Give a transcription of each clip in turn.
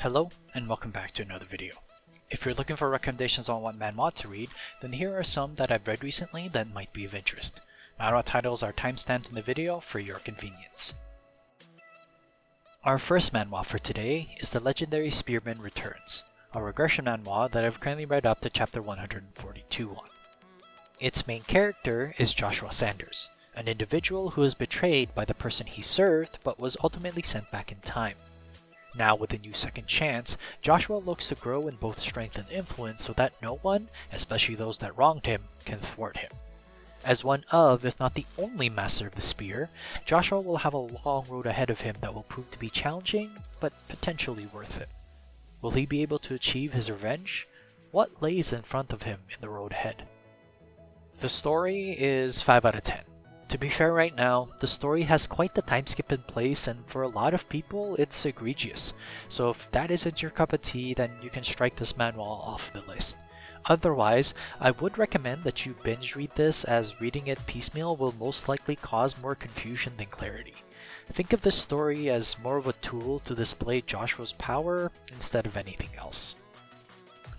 Hello, and welcome back to another video. If you're looking for recommendations on what manhwa to read, then here are some that I've read recently that might be of interest. Manhwa titles are timestamped in the video for your convenience. Our first manhwa for today is The Legendary Spearman Returns, a regression manhwa that I've currently read up to chapter 142 on. Its main character is Joshua Sanders, an individual who was betrayed by the person he served but was ultimately sent back in time. Now with a new second chance, Joshua looks to grow in both strength and influence so that no one, especially those that wronged him, can thwart him. As one of, if not the only master of the spear, Joshua will have a long road ahead of him that will prove to be challenging, but potentially worth it. Will he be able to achieve his revenge? What lays in front of him in the road ahead? The story is 5 out of 10. To be fair right now, the story has quite the time skip in place, and for a lot of people it's egregious. So if that isn't your cup of tea, then you can strike this manhwa off the list. Otherwise, I would recommend that you binge read this, as reading it piecemeal will most likely cause more confusion than clarity. Think of this story as more of a tool to display Joshua's power instead of anything else.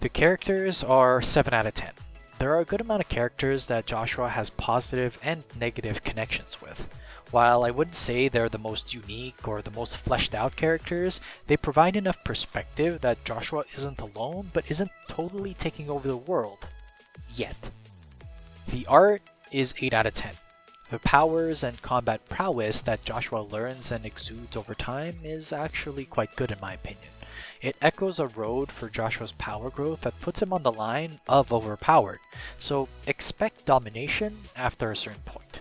The characters are 7 out of 10. There are a good amount of characters that Joshua has positive and negative connections with. While I wouldn't say they're the most unique or the most fleshed out characters, they provide enough perspective that Joshua isn't alone but isn't totally taking over the world. Yet. The art is 8 out of 10. The powers and combat prowess that Joshua learns and exudes over time is actually quite good in my opinion. It echoes a road for Joshua's power growth that puts him on the line of overpowered, so expect domination after a certain point.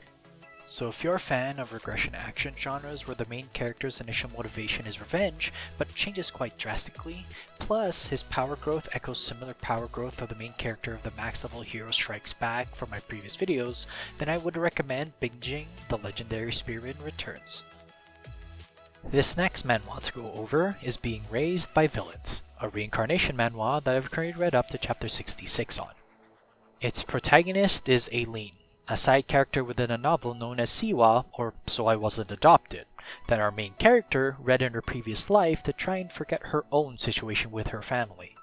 So if you're a fan of regression action genres where the main character's initial motivation is revenge, but changes quite drastically, plus his power growth echoes similar power growth of the main character of the max level Hero Strikes Back from my previous videos, then I would recommend binging The Legendary Spearman Returns. This next manhwa to go over is Being Raised by Villains, a reincarnation manhwa that I've currently read up to chapter 66 on. Its protagonist is Aileen, a side character within a novel known as Siella, or So I Wasn't Adopted, that our main character read in her previous life to try and forget her own situation with her family.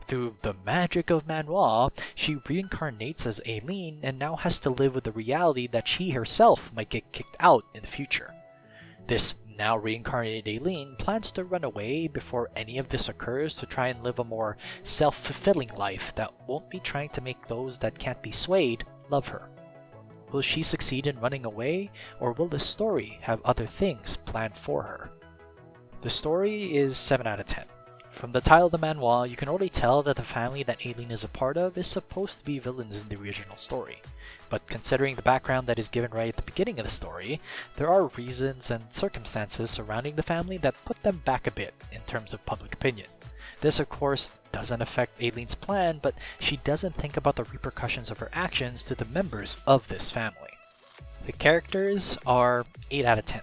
Through the magic of manhwa, she reincarnates as Aileen and now has to live with the reality that she herself might get kicked out in the future. This now reincarnated Aileen plans to run away before any of this occurs to try and live a more self-fulfilling life that won't be trying to make those that can't be swayed love her. Will she succeed in running away, or will the story have other things planned for her? The story is 7 out of 10. From the title of the manhwa, you can already tell that the family that Aileen is a part of is supposed to be villains in the original story. But considering the background that is given right at the beginning of the story, there are reasons and circumstances surrounding the family that put them back a bit in terms of public opinion. This of course doesn't affect Aileen's plan, but she doesn't think about the repercussions of her actions to the members of this family. The characters are 8 out of 10.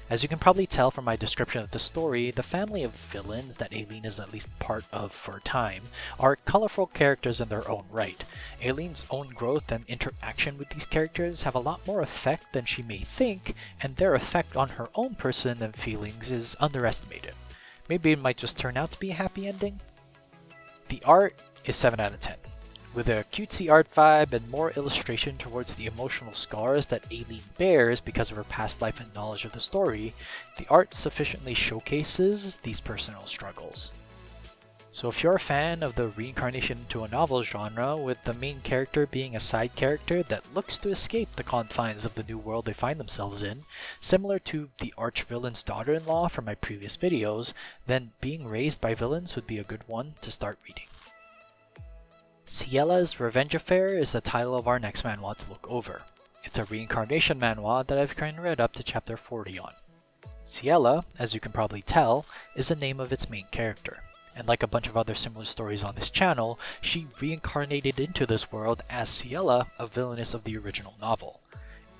As you can probably tell from my description of the story, the family of villains that Aileen is at least part of for a time are colorful characters in their own right. Aileen's own growth and interaction with these characters have a lot more effect than she may think, and their effect on her own person and feelings is underestimated. Maybe it might just turn out to be a happy ending? The art is 7 out of 10. With a cutesy art vibe and more illustration towards the emotional scars that Aileen bears because of her past life and knowledge of the story, the art sufficiently showcases these personal struggles. So if you're a fan of the reincarnation into a novel genre, with the main character being a side character that looks to escape the confines of the new world they find themselves in, similar to the arch-villain's daughter-in-law from my previous videos, then Being Raised by Villains would be a good one to start reading. Siella's Revenge Affair is the title of our next manhwa to look over. It's a reincarnation manhwa that I've currently read up to chapter 40 on. Siella, as you can probably tell, is the name of its main character, and like a bunch of other similar stories on this channel, she reincarnated into this world as Siella, a villainess of the original novel.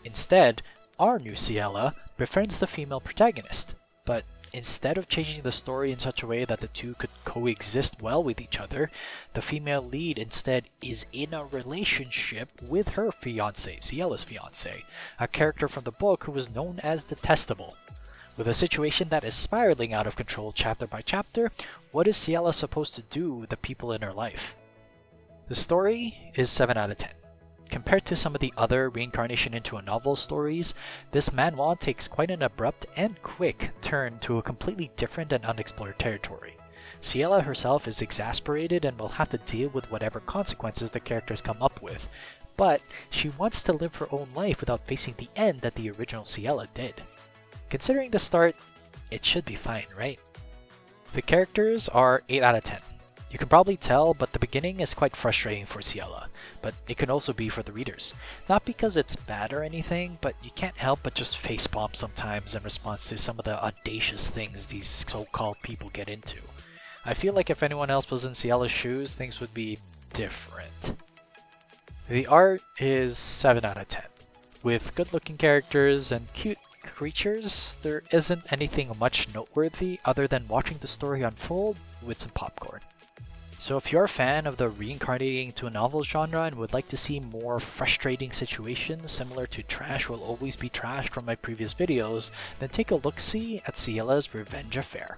Instead, our new Siella befriends the female protagonist, but instead of changing the story in such a way that the two could coexist well with each other, the female lead instead is in a relationship with her fiancé, Siella's fiancé, a character from the book who was known as Detestable. With a situation that is spiraling out of control chapter by chapter, what is Siella supposed to do with the people in her life? The story is 7 out of 10. Compared to some of the other reincarnation into a novel stories, this manhwa takes quite an abrupt and quick turn to a completely different and unexplored territory. Siella herself is exasperated and will have to deal with whatever consequences the characters come up with, but she wants to live her own life without facing the end that the original Siella did. Considering the start, it should be fine, right? The characters are 8 out of 10. You can probably tell, but the beginning is quite frustrating for Siella, but it can also be for the readers. Not because it's bad or anything, but you can't help but just facepalm sometimes in response to some of the audacious things these so-called people get into. I feel like if anyone else was in Siella's shoes, things would be different. The art is 7 out of 10. With good-looking characters and cute creatures, there isn't anything much noteworthy other than watching the story unfold with some popcorn. So if you're a fan of the reincarnating to a novel genre and would like to see more frustrating situations similar to Trash Will Always Be Trash from my previous videos, then take a look-see at Siella's Revenge Affair.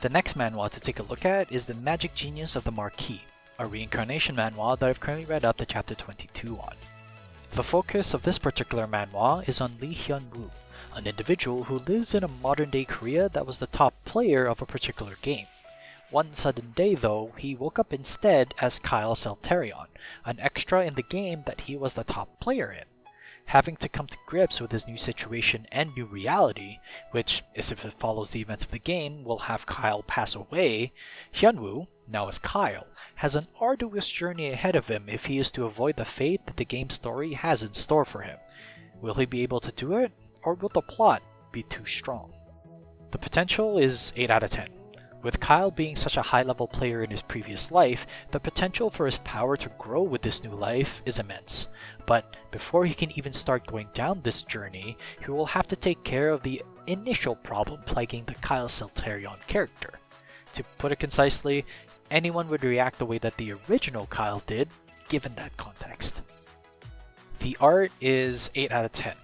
The next manhwa to take a look at is The Magic Genius of the Marquis, a reincarnation manhwa that I've currently read up to chapter 22 on. The focus of this particular manhwa is on Lee Hyun-woo, an individual who lives in a modern-day Korea that was the top player of a particular game. One sudden day, though, he woke up instead as Kyle Selterion, an extra in the game that he was the top player in. Having to come to grips with his new situation and new reality, which is if it follows the events of the game, will have Kyle pass away, Hyun-woo, now as Kyle, has an arduous journey ahead of him if he is to avoid the fate that the game's story has in store for him. Will he be able to do it, or will the plot be too strong? The potential is 8 out of 10. With Kyle being such a high-level player in his previous life, the potential for his power to grow with this new life is immense. But before he can even start going down this journey, he will have to take care of the initial problem plaguing the Kyle Selterion character. To put it concisely, anyone would react the way that the original Kyle did, given that context. The art is 8 out of 10.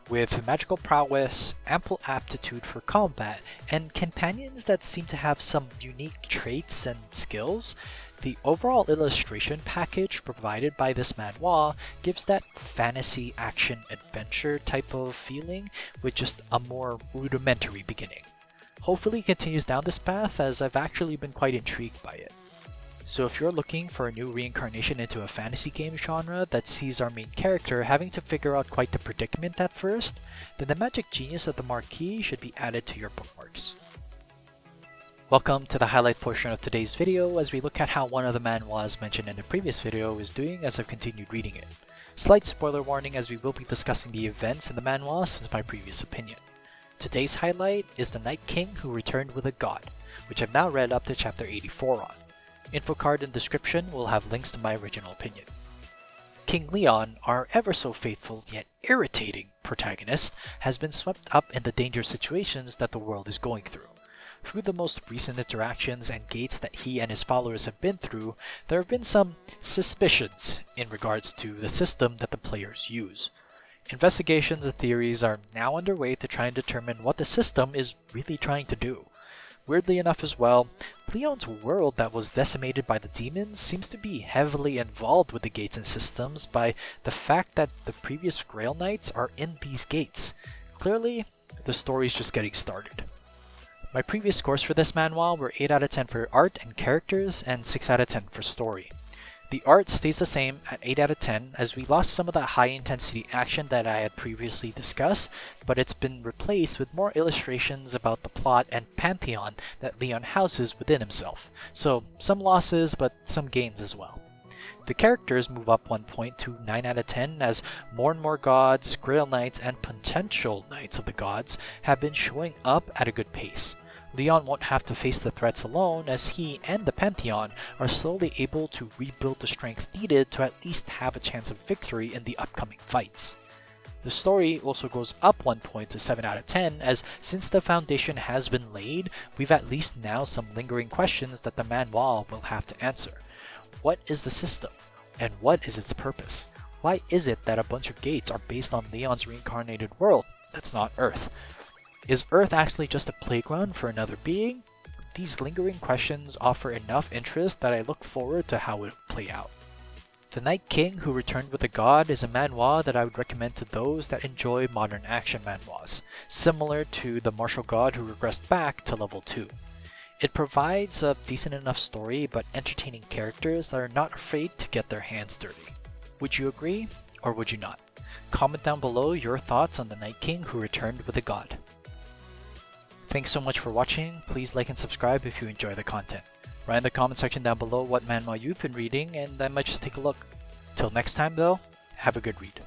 With magical prowess, ample aptitude for combat, and companions that seem to have some unique traits and skills, the overall illustration package provided by this manhwa gives that fantasy action adventure type of feeling with just a more rudimentary beginning. Hopefully it continues down this path, as I've actually been quite intrigued by it. So if you're looking for a new reincarnation into a fantasy game genre that sees our main character having to figure out quite the predicament at first, then The Magic Genius of the Marquis should be added to your bookmarks. Welcome to the highlight portion of today's video as we look at how one of the manhwas mentioned in the previous video is doing as I've continued reading it. Slight spoiler warning as we will be discussing the events in the manhwa since my previous opinion. Today's highlight is The Night King Who Returned with a God, which I've now read up to chapter 84 on. Info card in description will have links to my original opinion. King Leon, our ever so faithful yet irritating protagonist, has been swept up in the dangerous situations that the world is going through. Through the most recent interactions and gates that he and his followers have been through, there have been some suspicions in regards to the system that the players use. Investigations and theories are now underway to try and determine what the system is really trying to do. Weirdly enough as well, Leon's world that was decimated by the demons seems to be heavily involved with the gates and systems by the fact that the previous Grail Knights are in these gates. Clearly, the story's just getting started. My previous scores for this manhwa were 8 out of 10 for art and characters and 6 out of 10 for story. The art stays the same at 8 out of 10 as we lost some of the high intensity action that I had previously discussed, but it's been replaced with more illustrations about the plot and pantheon that Leon houses within himself. So some losses, but some gains as well. The characters move up 1 point to 9 out of 10 as more and more gods, Grail Knights, and potential Knights of the Gods have been showing up at a good pace. Leon won't have to face the threats alone as he and the Pantheon are slowly able to rebuild the strength needed to at least have a chance of victory in the upcoming fights. The story also goes up 1 point to 7 out of 10 as since the foundation has been laid, we've at least now some lingering questions that the manhwa will have to answer. What is the system? And what is its purpose? Why is it that a bunch of gates are based on Leon's reincarnated world that's not Earth? Is Earth actually just a playground for another being? These lingering questions offer enough interest that I look forward to how it will play out. The Night King Who Returned with a God is a manhwa that I would recommend to those that enjoy modern action manhwas, similar to the martial god who regressed back to level 2. It provides a decent enough story but entertaining characters that are not afraid to get their hands dirty. Would you agree, or would you not? Comment down below your thoughts on the Night King Who Returned with a God. Thanks so much for watching. Please like and subscribe if you enjoy the content. Write in the comment section down below what manhwa you've been reading and I might just take a look. Till next time though, have a good read.